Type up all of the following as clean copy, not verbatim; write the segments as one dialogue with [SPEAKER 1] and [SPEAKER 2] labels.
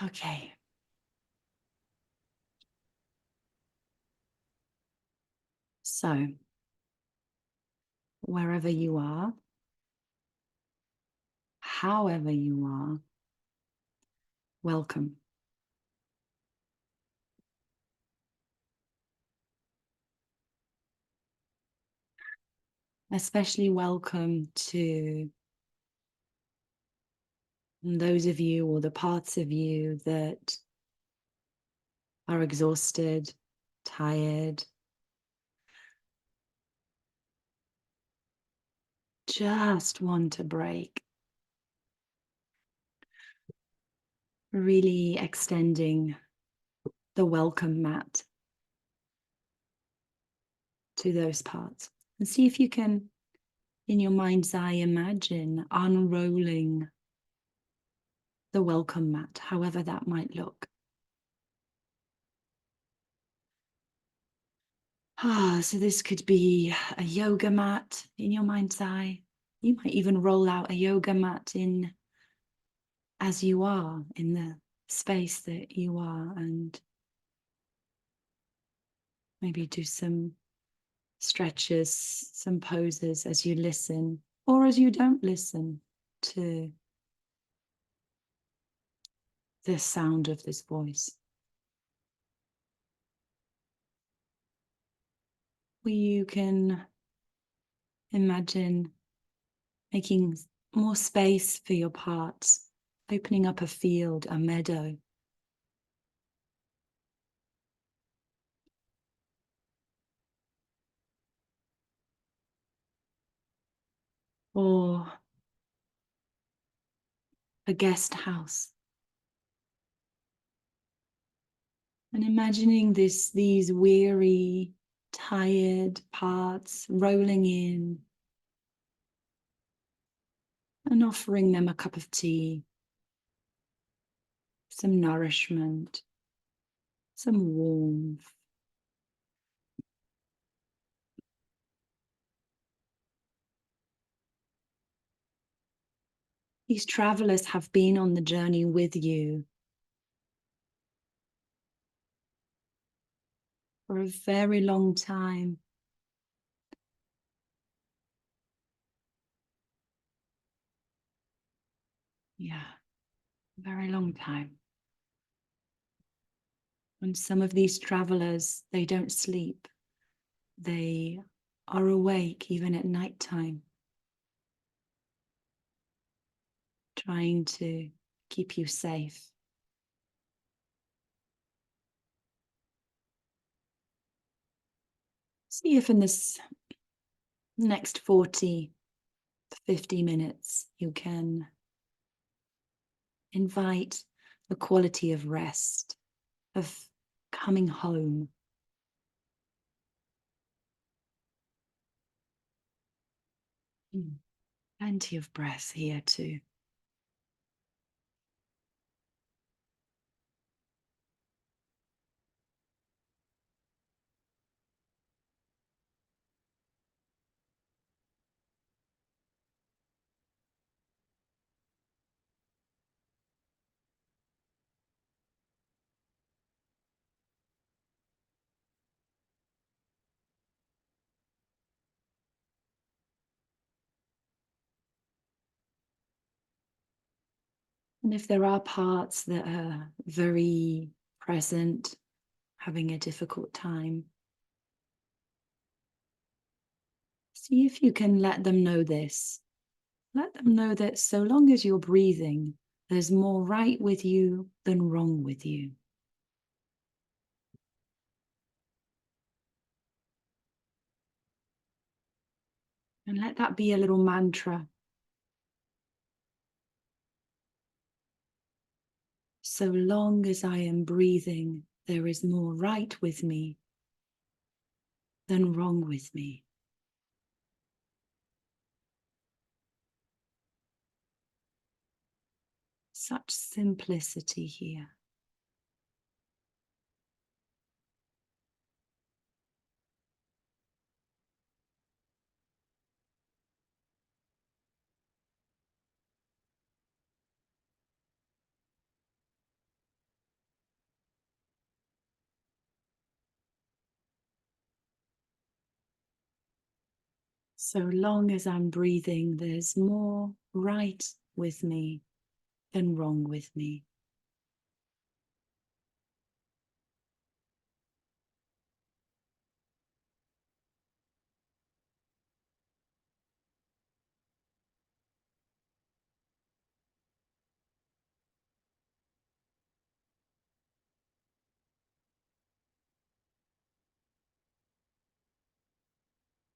[SPEAKER 1] Okay. So, wherever you are, however you are, welcome. Especially welcome to those of you or the parts of you that are exhausted, tired, just want a break. Really extending the welcome mat to those parts. And see if you can, in your mind's eye, imagine unrolling the welcome mat, however that might look. So this could be a yoga mat in your mind's eye. You might even roll out a yoga mat in as you are, in the space that you are, and maybe do some stretches, some poses as you listen, or as you don't listen to the sound of this voice. Where you can imagine making more space for your parts, opening up a field, a meadow. Or a guest house. And imagining these weary, tired parts rolling in and offering them a cup of tea, some nourishment, some warmth. These travelers have been on the journey with you for a very long time. Yeah, a very long time. And some of these travelers, they don't sleep. They are awake even at nighttime, trying to keep you safe. See if in this next 40 to 50 minutes you can invite the quality of rest, of coming home. Plenty of breath here too. And if there are parts that are very present, having a difficult time, see if you can let them know this. Let them know that so long as you're breathing, there's more right with you than wrong with you. And let that be a little mantra. So long as I am breathing, there is more right with me than wrong with me. Such simplicity here. So long as I'm breathing, there's more right with me than wrong with me.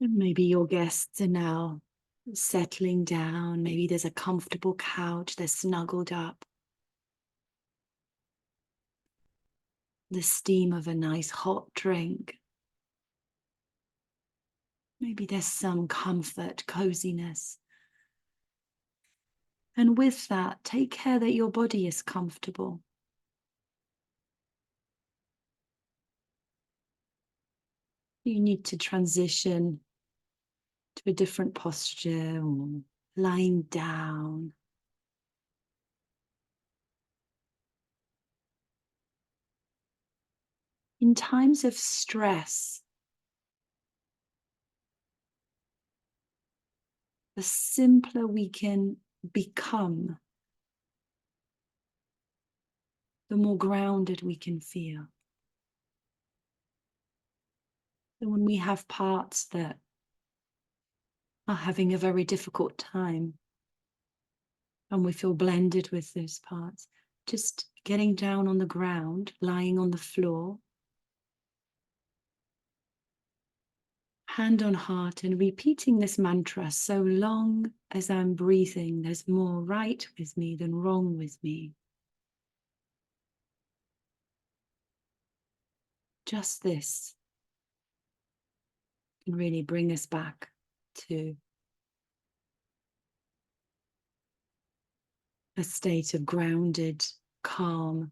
[SPEAKER 1] And maybe your guests are now settling down. Maybe there's a comfortable couch, they're snuggled up. The steam of a nice hot drink. Maybe there's some comfort, coziness. And with that, take care that your body is comfortable. You need to transition to a different posture or lying down. In times of stress, the simpler we can become, the more grounded we can feel. And when we have parts that are having a very difficult time and we feel blended with those parts, just getting down on the ground, lying on the floor, hand on heart, and repeating this mantra: so long as I'm breathing, there's more right with me than wrong with me. Just this can really bring us back to a state of grounded, calm.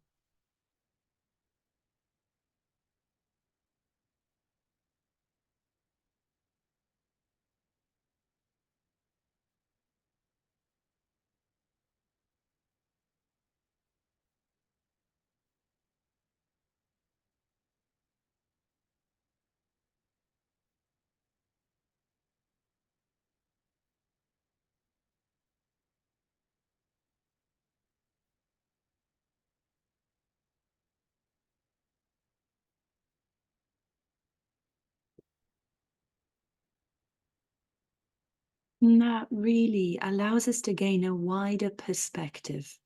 [SPEAKER 1] And that really allows us to gain a wider perspective.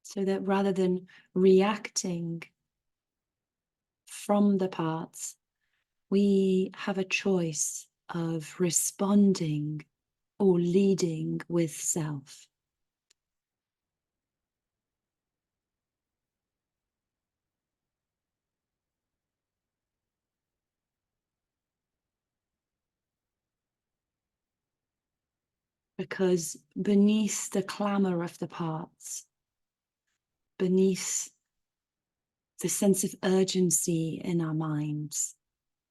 [SPEAKER 1] So that rather than reacting from the parts, we have a choice of responding or leading with self. Because beneath the clamor of the parts, beneath the sense of urgency in our minds,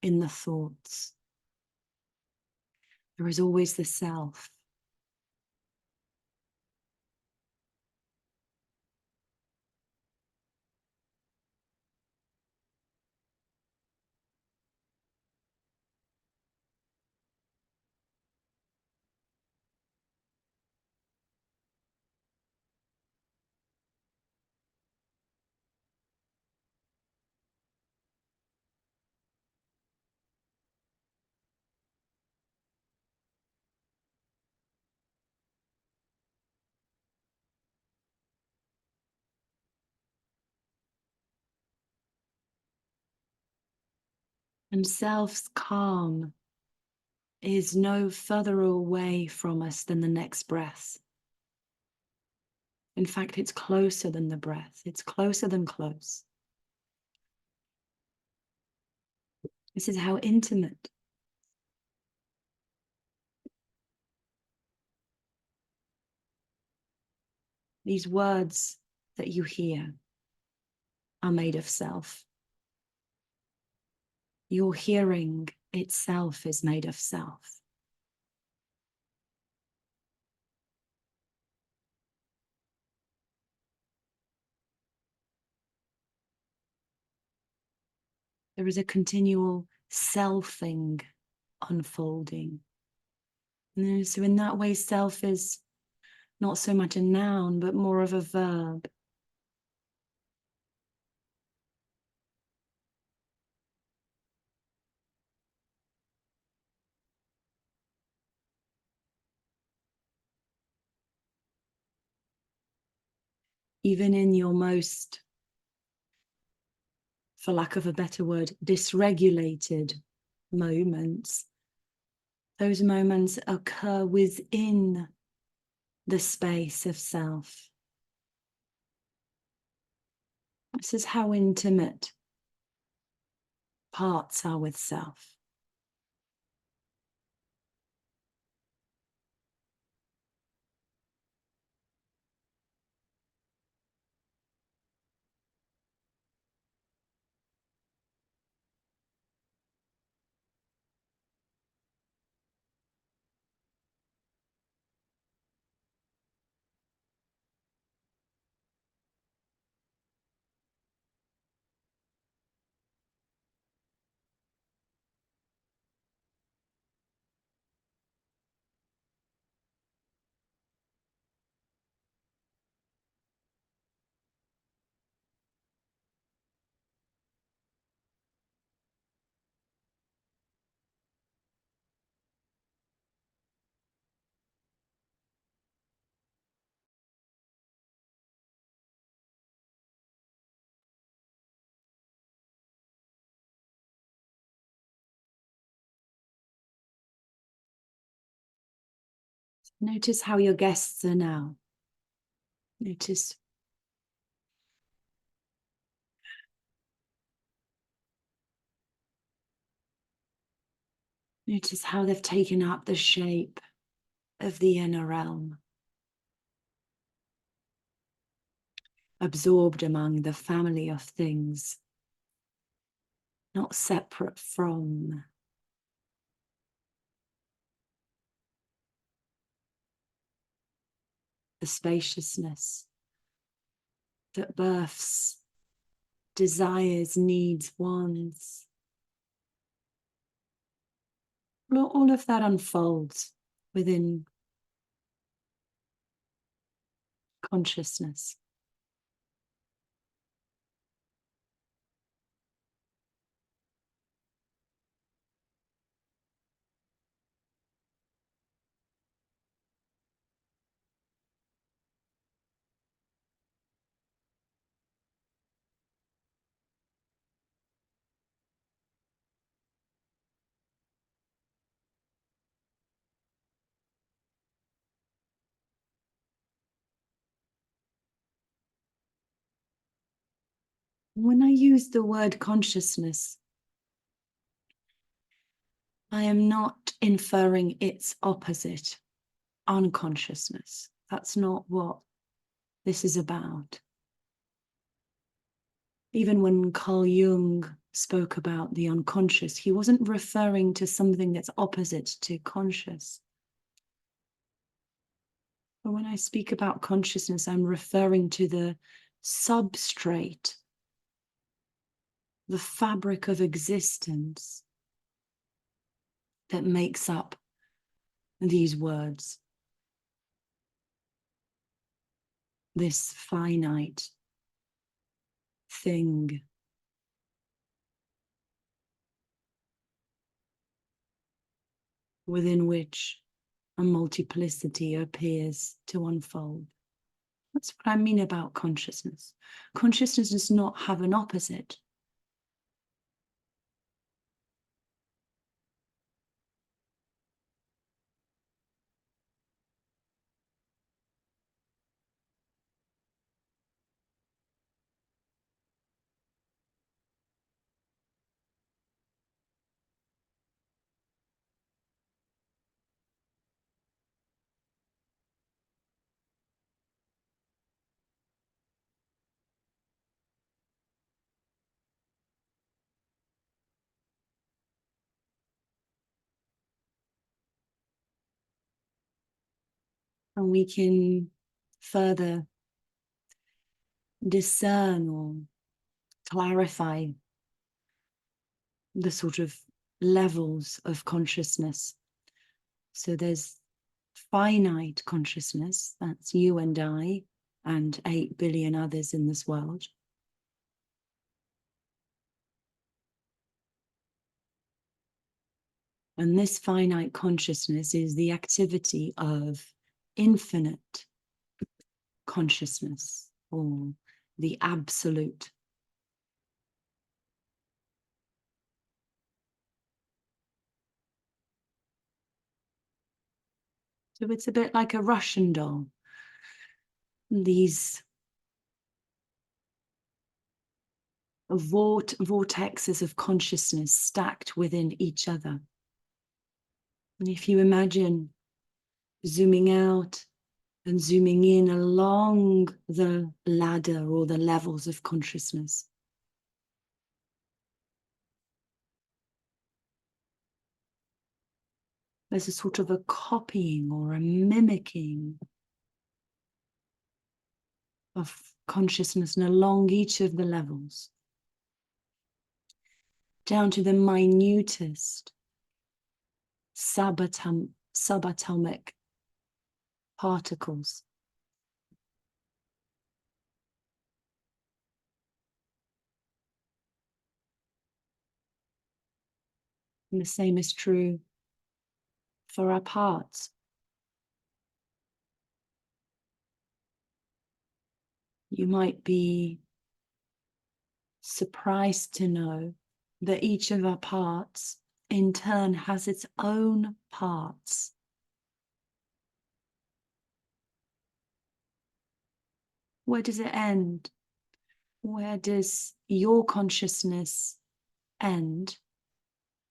[SPEAKER 1] in the thoughts, there is always the self. And self's calm is no further away from us than the next breath. In fact, it's closer than the breath. It's closer than close. This is how intimate these words that you hear are made of self. Your hearing itself is made of self. There is a continual selfing unfolding. And so in that way, self is not so much a noun, but more of a verb. Even in your most, for lack of a better word, dysregulated moments, those moments occur within the space of self. This is how intimate parts are with self. Notice how your guests are now. Notice how they've taken up the shape of the inner realm, absorbed among the family of things, not separate from. The spaciousness that births desires, needs, wants. All of that unfolds within consciousness. When I use the word consciousness, I am not inferring its opposite, unconsciousness. That's not what this is about. Even when Carl Jung spoke about the unconscious, he wasn't referring to something that's opposite to conscious. But when I speak about consciousness, I'm referring to the substrate, the fabric of existence that makes up these words. This finite thing. Within which a multiplicity appears to unfold. That's what I mean about consciousness. Consciousness does not have an opposite. And we can further discern or clarify the sort of levels of consciousness. So there's finite consciousness, that's you and I, and 8 billion others in this world. And this finite consciousness is the activity of infinite consciousness, or the absolute. So it's a bit like a Russian doll. These vortexes of consciousness stacked within each other. And if you imagine zooming out and zooming in along the ladder or the levels of consciousness, there's a sort of a copying or a mimicking of consciousness, and along each of the levels, down to the minutest subatomic particles. And the same is true for our parts. You might be surprised to know that each of our parts in turn has its own parts. Where does it end? Where does your consciousness end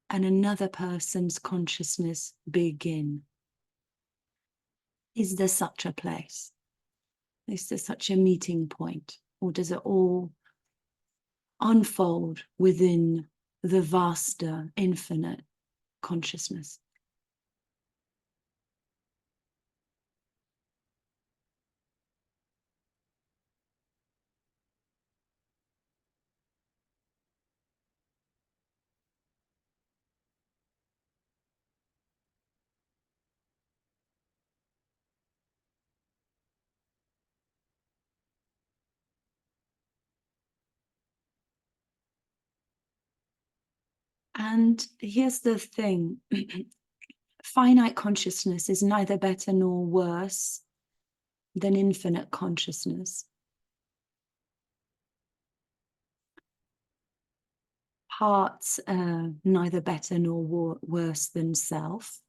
[SPEAKER 1] and another person's consciousness begin? Is there such a place? Is there such a meeting point? Or does it all unfold within the vaster, infinite consciousness? And here's the thing. Finite consciousness is neither better nor worse than infinite consciousness. Parts are neither better nor worse than self.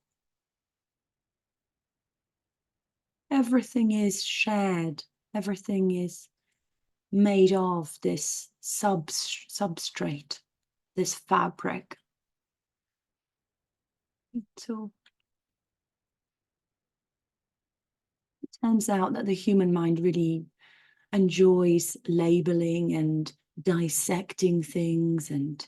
[SPEAKER 1] Everything is shared. Everything is made of this substrate, this fabric. So it turns out that the human mind really enjoys labeling and dissecting things, and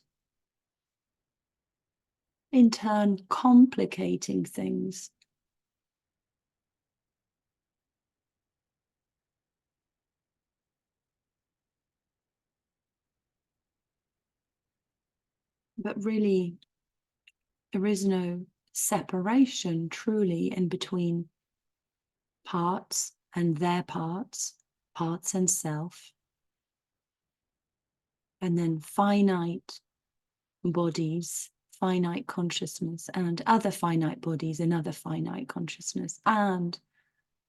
[SPEAKER 1] in turn complicating things. But really, there is no separation truly in between parts and their parts, parts and self, and then finite bodies, finite consciousness, and other finite bodies and other finite consciousness, and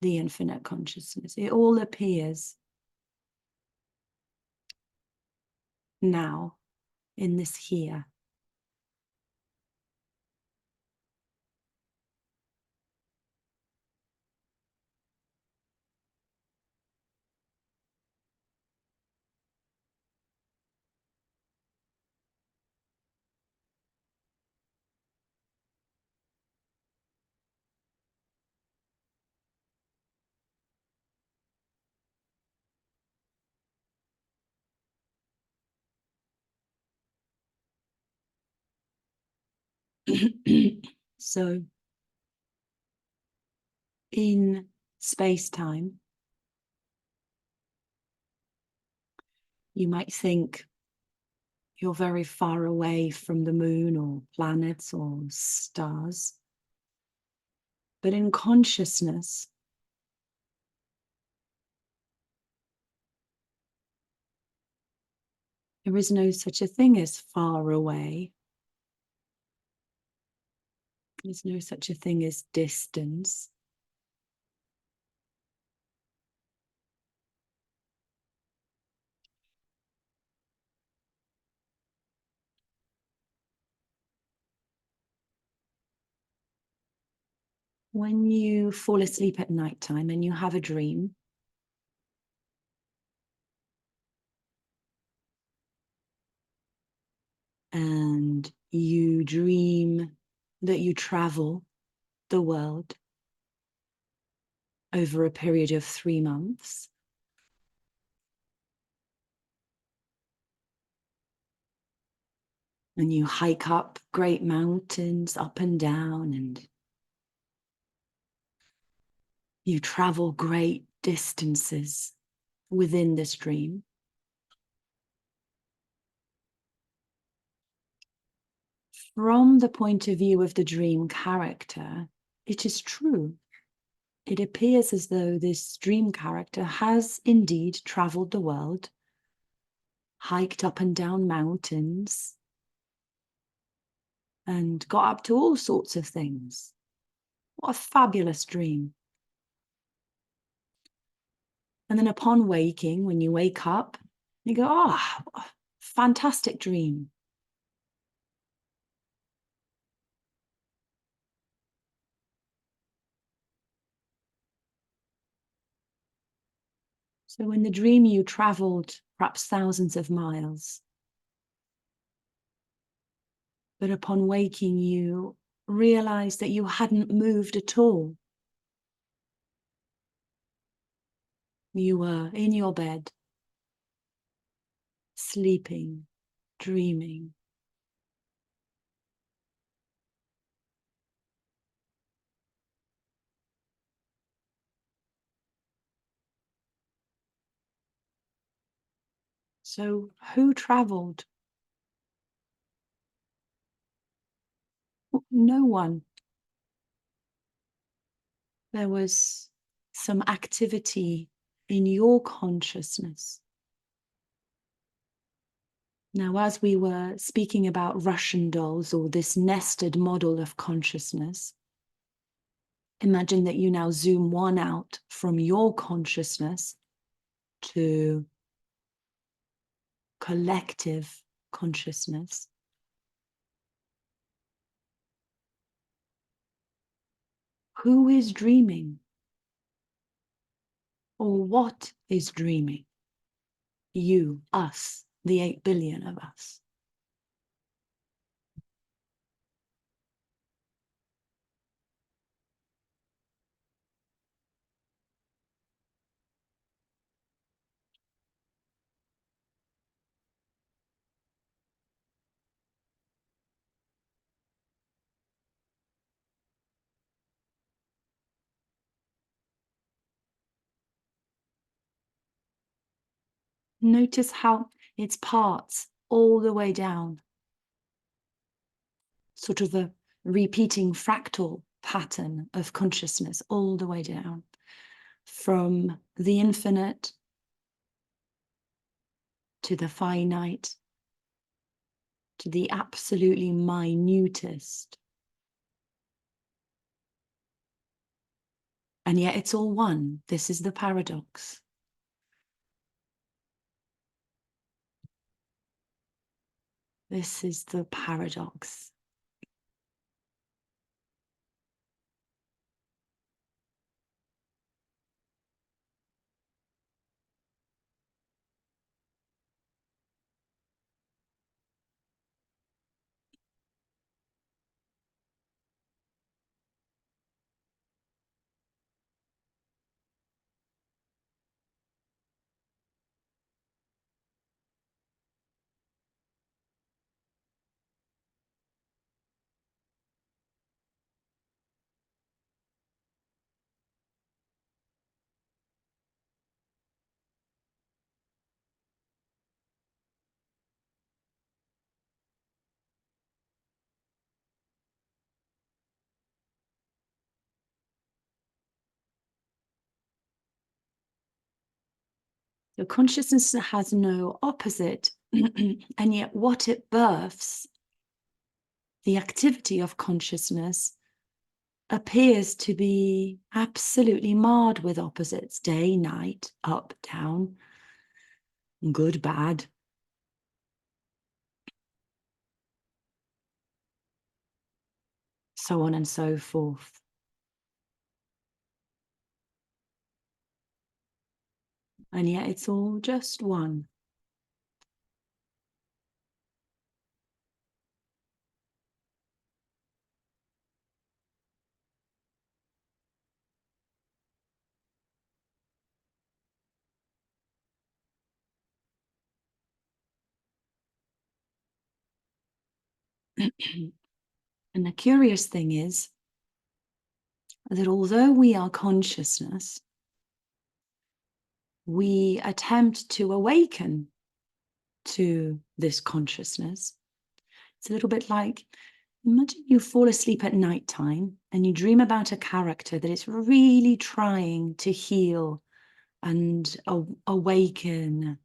[SPEAKER 1] the infinite consciousness. It all appears now in this here. So in space-time, you might think you're very far away from the moon or planets or stars. But in consciousness, there is no such a thing as far away. There's no such a thing as distance. When you fall asleep at nighttime and you have a dream, and you dream that you travel the world over a period of 3 months, and you hike up great mountains, up and down, and you travel great distances within this dream. From the point of view of the dream character, it is true. It appears as though this dream character has indeed traveled the world, hiked up and down mountains, and got up to all sorts of things. What a fabulous dream. And then upon waking, when you wake up, you go, oh, fantastic dream. So in the dream you traveled perhaps thousands of miles, but upon waking you realized that you hadn't moved at all. You were in your bed, sleeping, dreaming. So who traveled? No one. There was some activity in your consciousness. Now, as we were speaking about Russian dolls, or this nested model of consciousness, imagine that you now zoom one out from your consciousness to collective consciousness. Who is dreaming? Or what is dreaming? You, us, the 8 billion of us. Notice how its parts all the way down, sort of a repeating fractal pattern of consciousness all the way down, from the infinite to the finite to the absolutely minutest. And yet it's all one. This is the paradox. This is the paradox. Your consciousness has no opposite, and yet what it births, the activity of consciousness, appears to be absolutely marred with opposites: day, night, up, down, good, bad. So on and so forth. And yet it's all just one. And the curious thing is that although we are consciousness, we attempt to awaken to this consciousness. It's a little bit like, imagine you fall asleep at nighttime and you dream about a character that is really trying to heal and awaken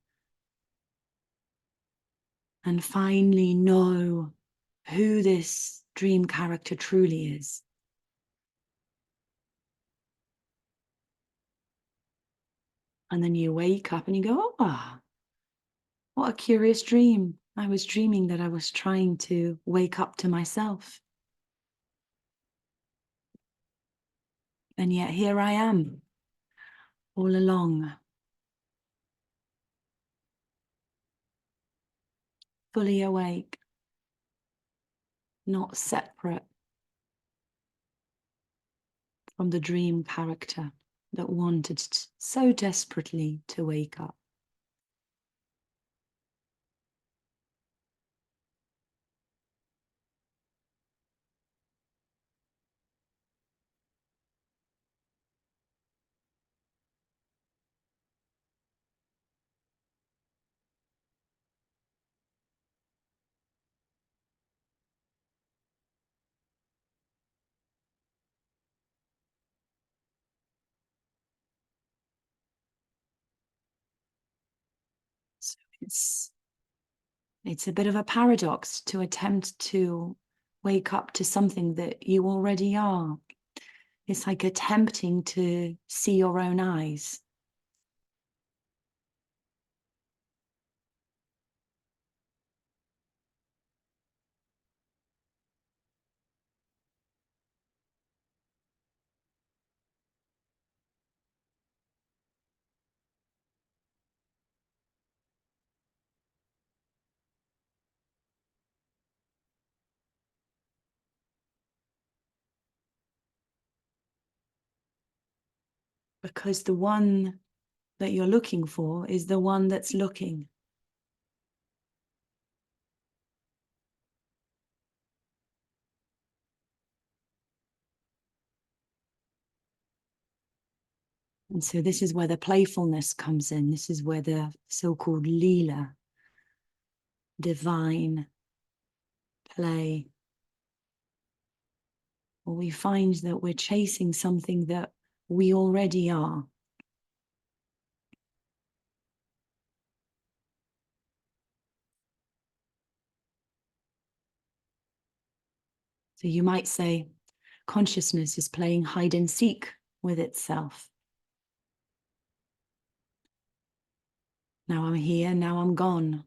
[SPEAKER 1] and finally know who this dream character truly is. And then you wake up and you go, oh, what a curious dream. I was dreaming that I was trying to wake up to myself. And yet here I am, all along, fully awake, not separate from the dream character that wanted so desperately to wake up. So it's a bit of a paradox to attempt to wake up to something that you already are. It's like attempting to see your own eyes. Because the one that you're looking for is the one that's looking. And so this is where the playfulness comes in. This is where the so-called lila, divine play, where we find that we're chasing something that we already are. So you might say consciousness is playing hide and seek with itself. Now I'm here, now I'm gone.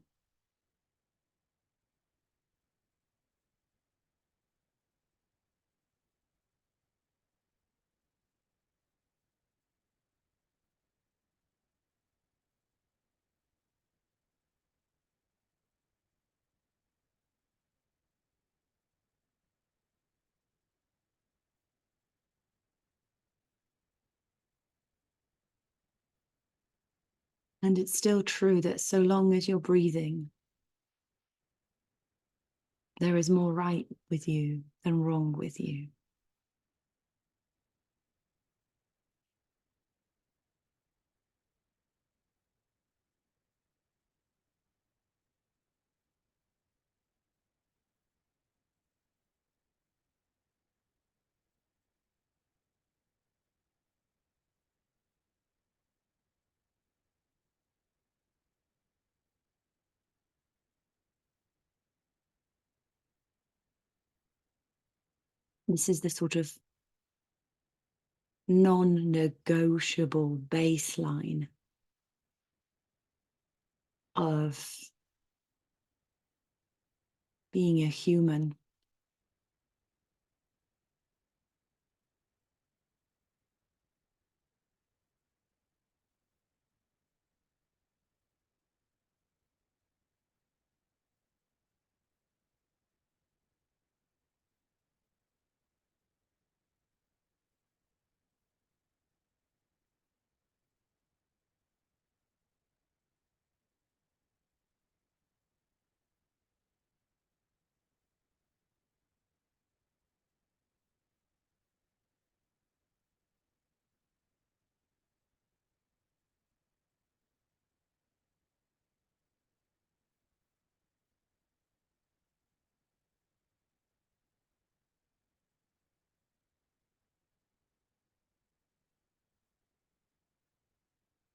[SPEAKER 1] And it's still true that so long as you're breathing, there is more right with you than wrong with you. This is the sort of non-negotiable baseline of being a human.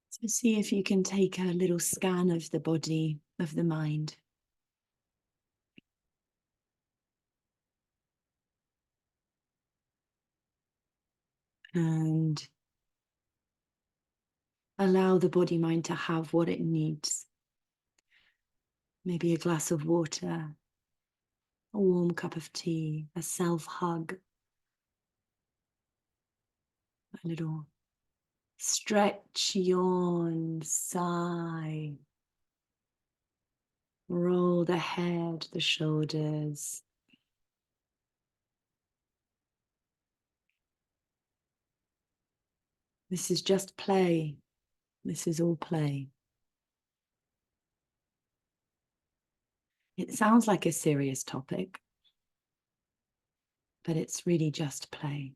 [SPEAKER 1] So see if you can take a little scan of the body, of the mind. And allow the body mind to have what it needs. Maybe a glass of water, a warm cup of tea, a self-hug, a little stretch, yawn, sigh. Roll the head, the shoulders. This is just play. This is all play. It sounds like a serious topic, but it's really just play.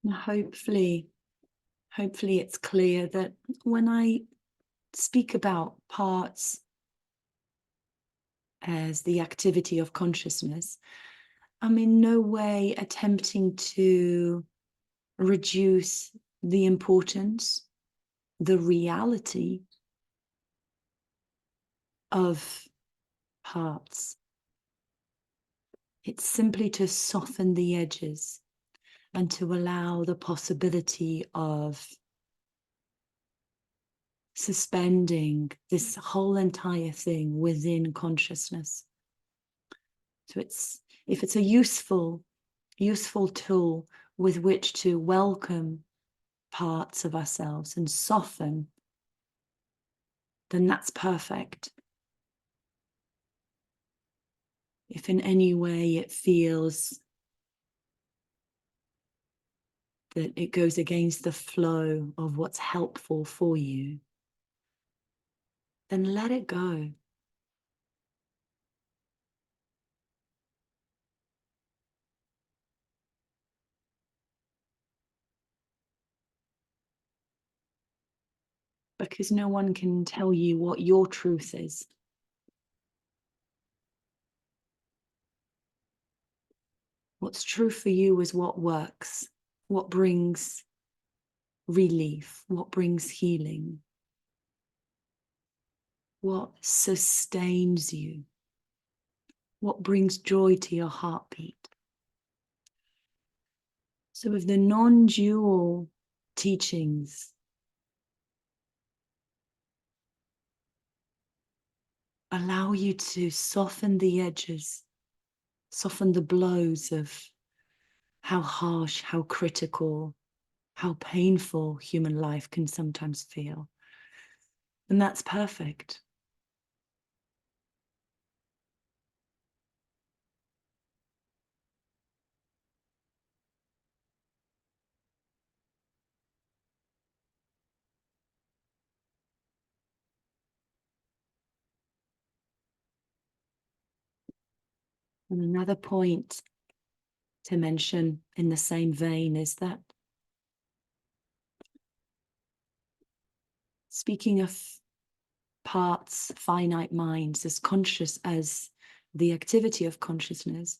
[SPEAKER 1] And hopefully it's clear that when I speak about parts as the activity of consciousness, I'm in no way attempting to reduce the importance, the reality of parts. It's simply to soften the edges and to allow the possibility of suspending this whole entire thing within consciousness. So if it's a useful tool with which to welcome parts of ourselves and soften, then that's perfect. If in any way it feels that it goes against the flow of what's helpful for you, then let it go. Because no one can tell you what your truth is. What's true for you is what works, what brings relief, what brings healing, what sustains you, what brings joy to your heartbeat. So with the non-dual teachings, allow you to soften the edges, soften the blows of how harsh, how critical, how painful human life can sometimes feel. And that's perfect. And another point to mention in the same vein is that, speaking of parts, finite minds, as conscious as the activity of consciousness,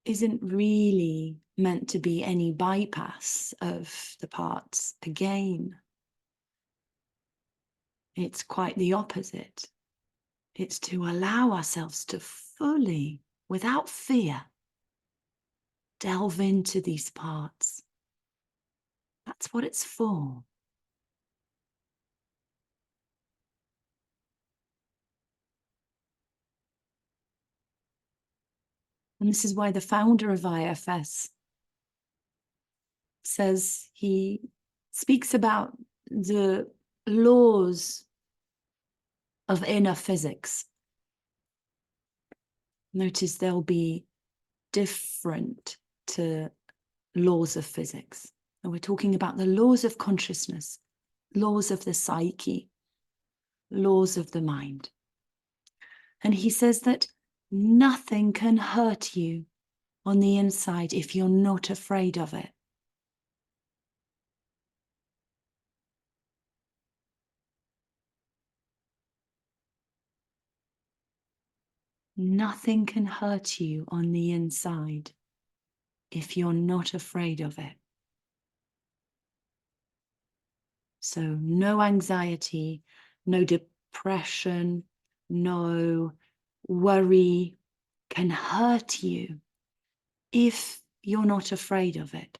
[SPEAKER 1] isn't really meant to be any bypass of the parts. Again, it's quite the opposite. It's to allow ourselves to fully, without fear, delve into these parts. That's what it's for. And this is why the founder of IFS says, he speaks about the laws of inner physics. Notice they'll be different to laws of physics. And we're talking about the laws of consciousness, laws of the psyche, laws of the mind. And he says that nothing can hurt you on the inside if you're not afraid of it. Nothing can hurt you on the inside if you're not afraid of it. So no anxiety, no depression, no worry can hurt you if you're not afraid of it.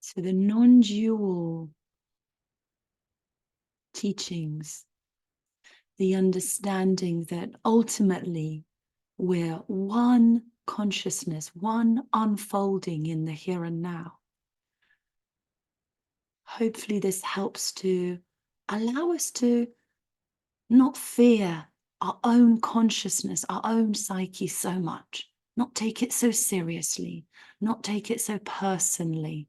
[SPEAKER 1] So the non-dual teachings, the understanding that ultimately we're one consciousness, one unfolding in the here and now. Hopefully this helps to allow us to not fear our own consciousness, our own psyche so much, not take it so seriously, not take it so personally.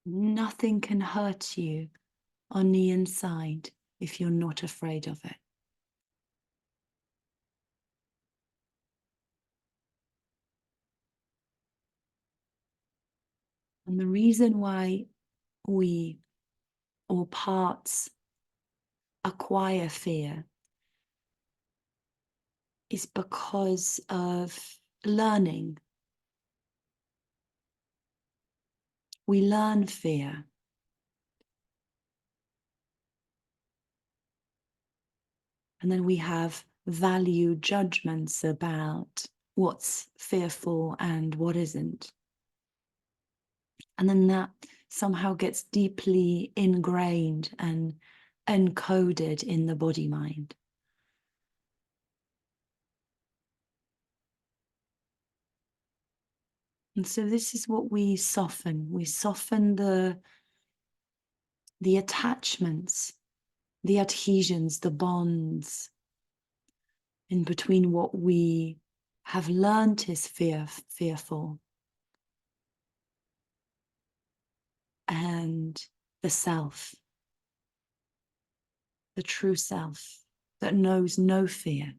[SPEAKER 1] Nothing can hurt you on the inside if you're not afraid of it. And the reason why we, or parts, acquire fear is because of learning. We learn fear. And then we have value judgments about what's fearful and what isn't. And then that somehow gets deeply ingrained and encoded in the body mind. And so this is what we soften. We soften the attachments, the adhesions, the bonds in between what we have learned is fearful and the self, the true self that knows no fear.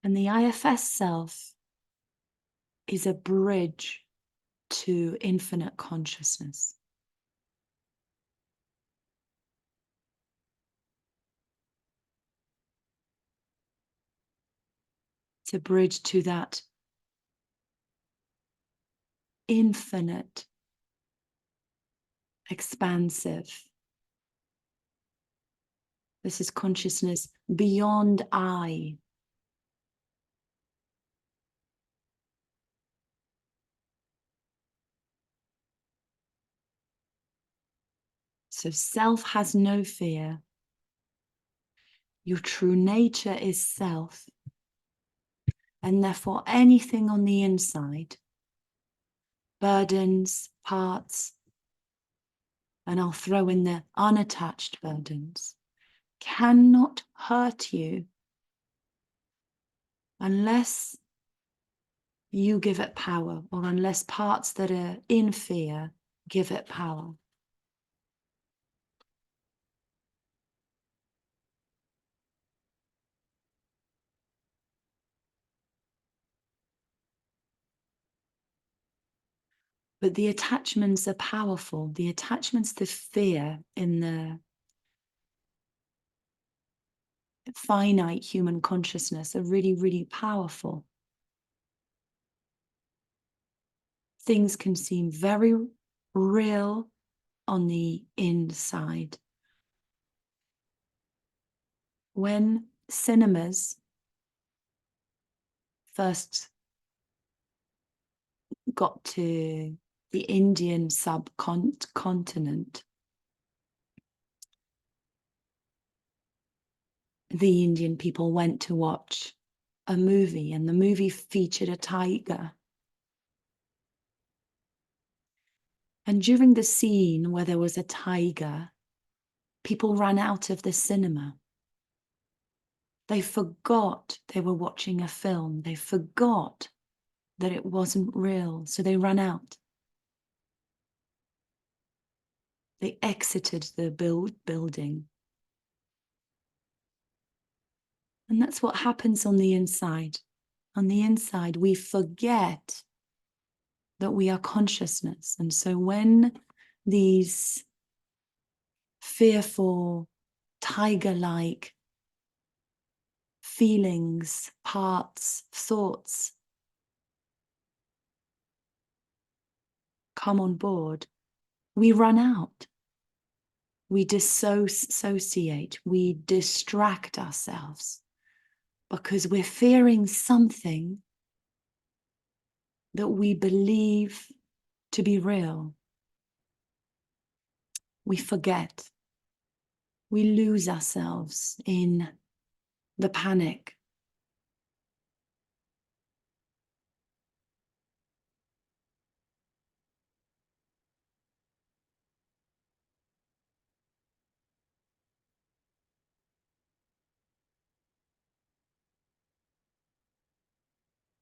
[SPEAKER 1] And the IFS self is a bridge to infinite consciousness. It's a bridge to that infinite, expansive. This is consciousness beyond I. So self has no fear. Your true nature is self. And therefore, anything on the inside, burdens, parts, and I'll throw in the unattached burdens, cannot hurt you unless you give it power, or unless parts that are in fear give it power. But the attachments are powerful. The attachments to fear in the finite human consciousness are really, really powerful. Things can seem very real on the inside. When cinemas first got to the Indian subcontinent, the Indian people went to watch a movie, and the movie featured a tiger. And during the scene where there was a tiger, people ran out of the cinema. They forgot they were watching a film. They forgot that it wasn't real, so they ran out. They exited the building. And that's what happens on the inside. On the inside, we forget that we are consciousness. And so when these fearful, tiger-like feelings, parts, thoughts come on board, we run out. We dissociate, we distract ourselves because we're fearing something that we believe to be real. We forget. We lose ourselves in the panic.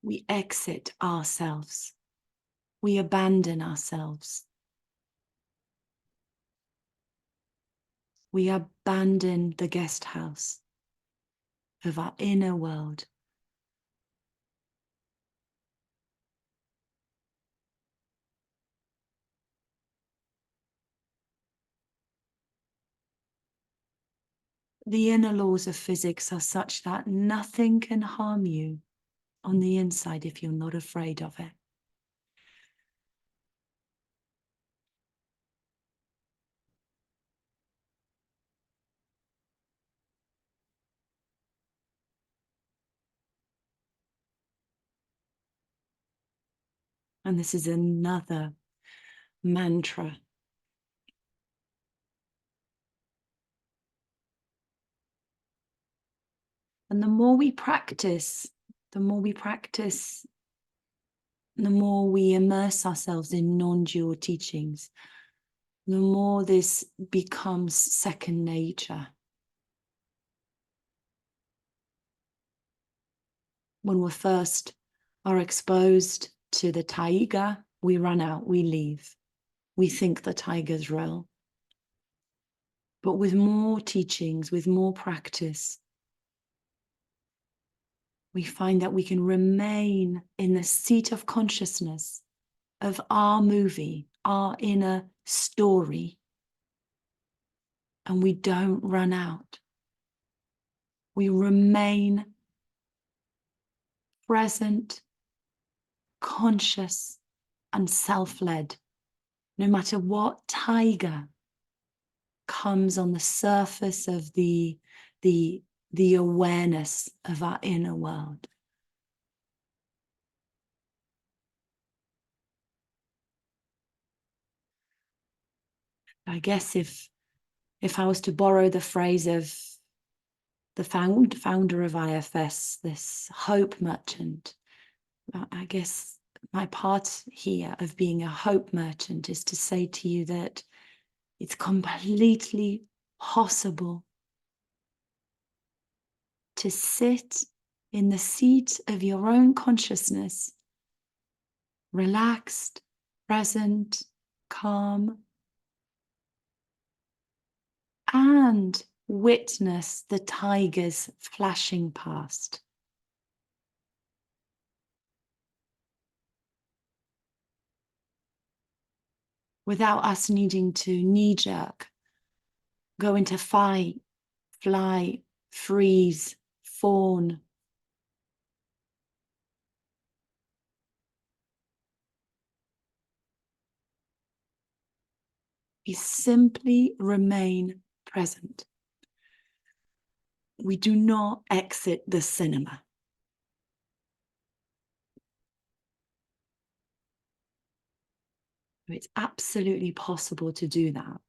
[SPEAKER 1] We exit ourselves. We abandon ourselves. We abandon the guest house of our inner world. The inner laws of physics are such that nothing can harm you on the inside if you're not afraid of it. And this is another mantra. And the more we practice, the more we practice, the more we immerse ourselves in non-dual teachings, the more this becomes second nature. When we first are exposed to the tiger, we run out, we leave. We think the tiger's real. But with more teachings, with more practice, we find that we can remain in the seat of consciousness of our movie, our inner story, and we don't run out. We remain present, conscious, and self-led, no matter what tiger comes on the surface of the awareness of our inner world. I guess if I was to borrow the phrase of the founder of IFS, this hope merchant. I guess my part here of being a hope merchant is to say to you that it's completely possible to sit in the seat of your own consciousness, relaxed, present, calm, and witness the tigers flashing past. Without us needing to knee-jerk, go into fight, flight, freeze, fawn. We simply remain present. We do not exit the cinema. It's absolutely possible to do that.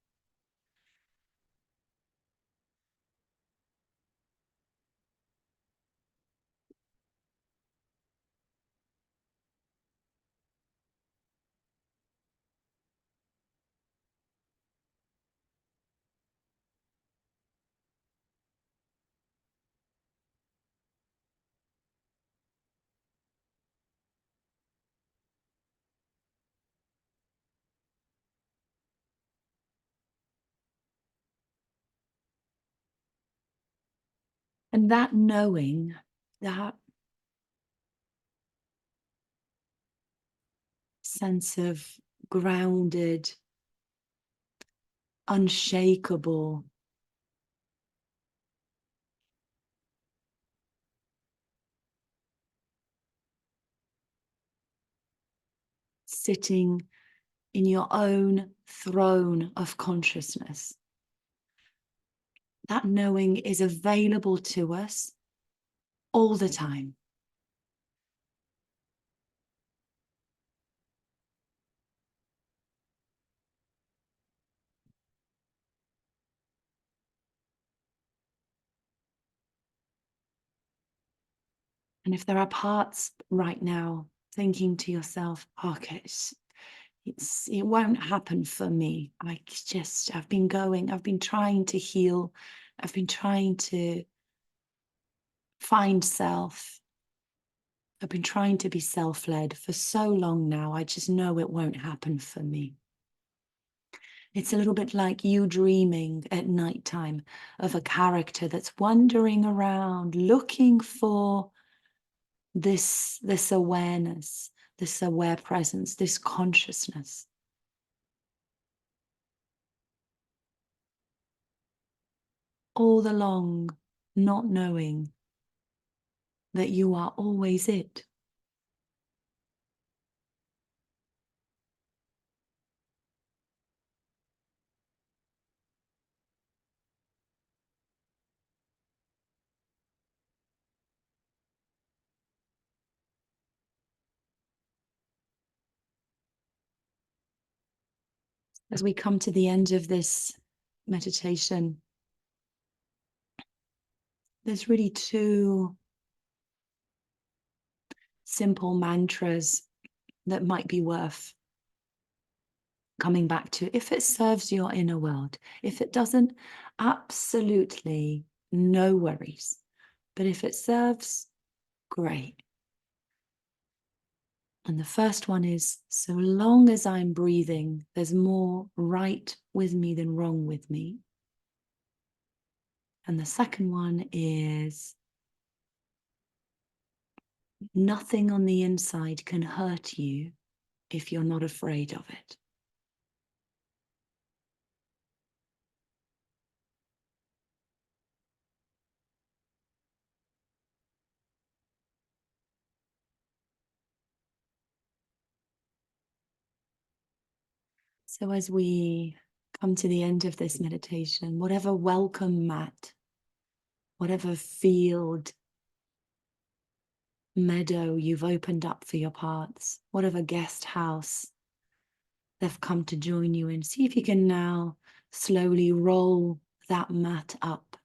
[SPEAKER 1] And that knowing, that sense of grounded, unshakable, sitting in your own throne of consciousness. That knowing is available to us all the time. And if there are parts right now thinking to yourself, okay, it won't happen for me. I've been trying to heal. I've been trying to find self. I've been trying to be self-led for so long now. I just know it won't happen for me. It's a little bit like you dreaming at nighttime of a character that's wandering around looking for this awareness, this aware presence, this consciousness. All along, not knowing that you are always it. As we come to the end of this meditation, there's really two simple mantras that might be worth coming back to if it serves your inner world. If it doesn't, absolutely no worries. But if it serves, great. And the first one is, so long as I'm breathing, there's more right with me than wrong with me. And the second one is, nothing on the inside can hurt you if you're not afraid of it. So as we come to the end of this meditation, whatever welcome mat, whatever field, meadow you've opened up for your parts, whatever guest house they've come to join you in, see if you can now slowly roll that mat up.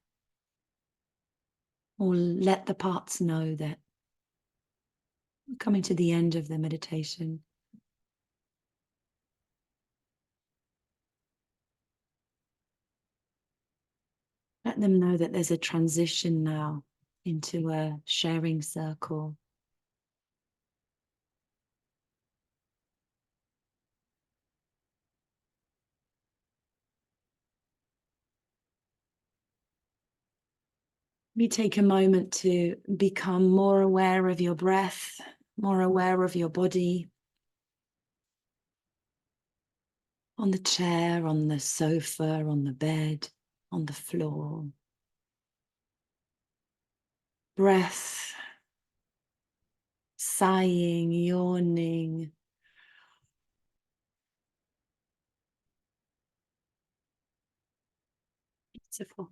[SPEAKER 1] or let the parts know that we're coming to the end of the meditation. Let them know that there's a transition now into a sharing circle. Maybe take a moment to become more aware of your breath, more aware of your body. On the chair, on the sofa, on the bed, on the floor. Breath, sighing, yawning. Beautiful.